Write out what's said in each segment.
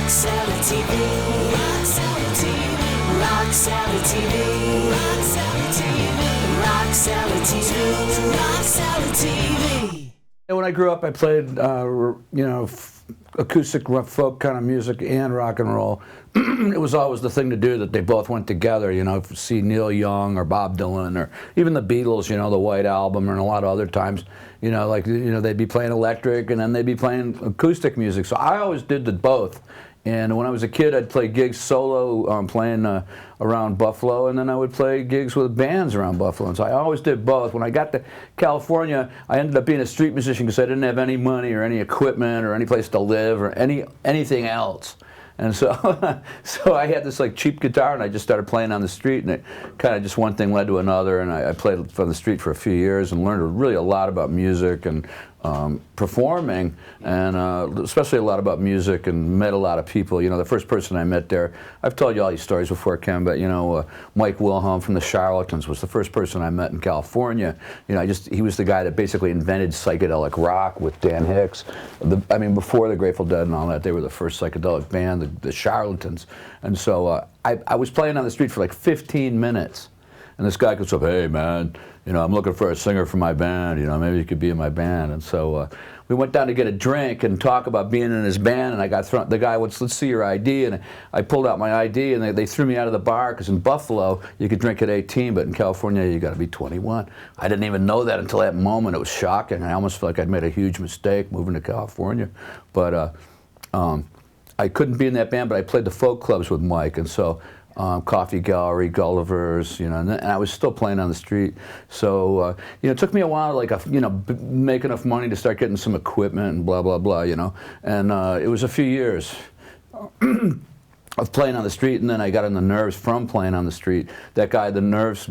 Rock Cellar TV. Rock Cellar TV. Rock Cellar TV. Rock Cellar TV. Rock Cellar TV. Rock Cellar TV. When I grew up, I played, acoustic folk kind of music and rock and roll. It was always the thing to do that they both went together, see Neil Young or Bob Dylan or even the Beatles, the White Album, and a lot of other times, they'd be playing electric and then they'd be playing acoustic music. So I always did the both. And when I was a kid, I'd play gigs solo, playing around Buffalo, and then I would play gigs with bands around Buffalo. And so I always did both. When I got to California, I ended up being a street musician because I didn't have any money or any equipment or any place to live or anything else. And so, so I had this cheap guitar, and I just started playing on the street, and it kind of just one thing led to another, and I played on the street for a few years and learned really a lot about music and performing, and especially a lot about music, and met a lot of people. The first person I met there, I've told you all these stories before, Ken, but Mike Wilhelm from the Charlatans was the first person I met in California. He was the guy that basically invented psychedelic rock with Dan Hicks. Before the Grateful Dead and all that, they were the first psychedelic band, the Charlatans. And so I was playing on the street for like 15 minutes, and this guy goes up, "Hey man, I'm looking for a singer for my band, maybe you could be in my band." And so we went down to get a drink and talk about being in his band, and I got thrown, the guy went, "Let's see your ID," and I pulled out my ID, and they threw me out of the bar, because in Buffalo you could drink at 18, but in California you got to be 21. I didn't even know that until that moment. It was shocking. I almost felt like I'd made a huge mistake moving to California. But I couldn't be in that band, but I played the folk clubs with Mike, and so Coffee Gallery, Gulliver's, and I was still playing on the street. So, it took me a while to make enough money to start getting some equipment and blah, blah, blah, And it was a few years of playing on the street, and then I got in the Nerves from playing on the street. That guy, the Nerves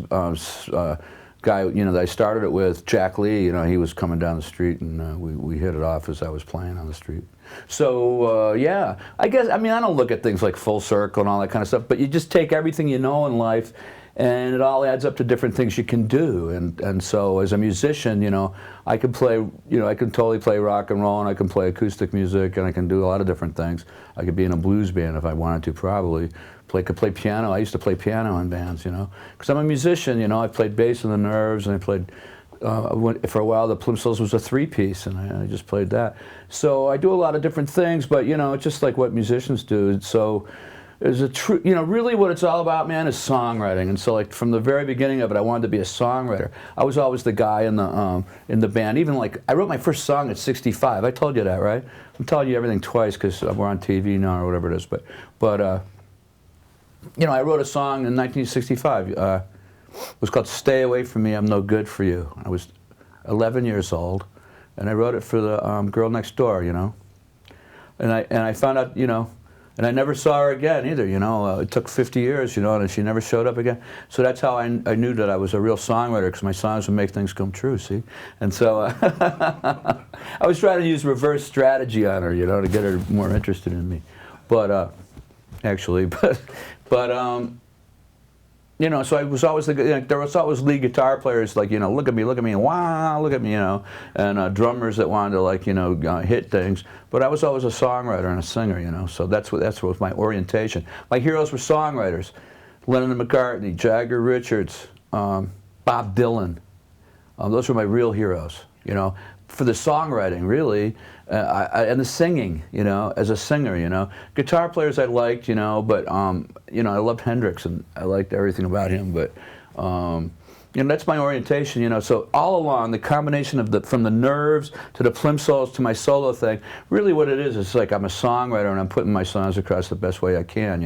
guy, that I started it with, Jack Lee, he was coming down the street, and we hit it off as I was playing on the street. So, yeah, I guess, I don't look at things like full circle and all that kind of stuff, but you just take everything you know in life, and it all adds up to different things you can do. And so as a musician, I can play, I can totally play rock and roll, and I can play acoustic music, and I can do a lot of different things. I could be in a blues band if I wanted to, probably. Could play piano. I used to play piano in bands, because I'm a musician. I played bass in the Nerves, and I played, for a while, the Plimsolls was a three-piece, and I just played that. So I do a lot of different things, but it's just like what musicians do. So there's a true, really what it's all about, man, is songwriting. And so from the very beginning of it, I wanted to be a songwriter. I was always the guy in the band. Even I wrote my first song at 65. I told you that, right? I'm telling you everything twice because we're on TV now or whatever it is. But I wrote a song in 1965. It was called "Stay Away From Me, I'm No Good For You." I was 11 years old, and I wrote it for the girl next door, And I found out, and I never saw her again either, It took 50 years, and she never showed up again. So that's how I knew that I was a real songwriter, because my songs would make things come true, see? And so I was trying to use reverse strategy on her, to get her more interested in me. But so I was always there was always lead guitar players look at me, wow, look at me, and drummers that wanted to hit things. But I was always a songwriter and a singer, So that's what was my orientation. My heroes were songwriters: Lennon and McCartney, Jagger, Richards, Bob Dylan. Those were my real heroes, for the songwriting, really, and the singing, as a singer, Guitar players I liked, but, I loved Hendrix, and I liked everything about him, but, that's my orientation, So all along, the combination of from the Nerves to the Plimsolls to my solo thing, really what it is I'm a songwriter, and I'm putting my songs across the best way I can,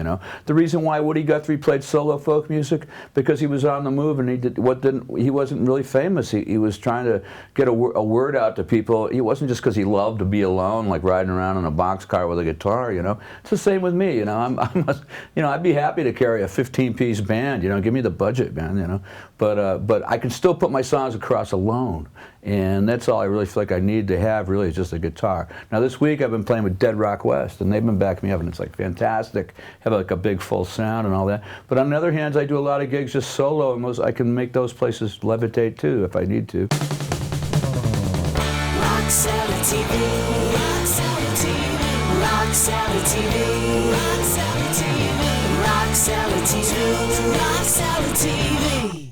The reason why Woody Guthrie played solo folk music, because he was on the move, and he wasn't really famous. He was trying to get a word out to people. He wasn't just because he loved to be alone, like riding around in a boxcar with a guitar, It's the same with me, I'd be happy to carry a 15-piece band, give me the budget, man, But I can still put my songs across alone, and that's all I really feel like I need to have, really, is just a guitar. Now this week I've been playing with Dead Rock West, and they've been backing me up, and it's fantastic, have a big full sound and all that. But on the other hand, I do a lot of gigs just solo, and I can make those places levitate too if I need to. Rock Cellar TV. Rock Cellar TV. Rock Rock Cellar TV. Rock Cellar TV. Rock Cellar TV. Rock Cellar TV.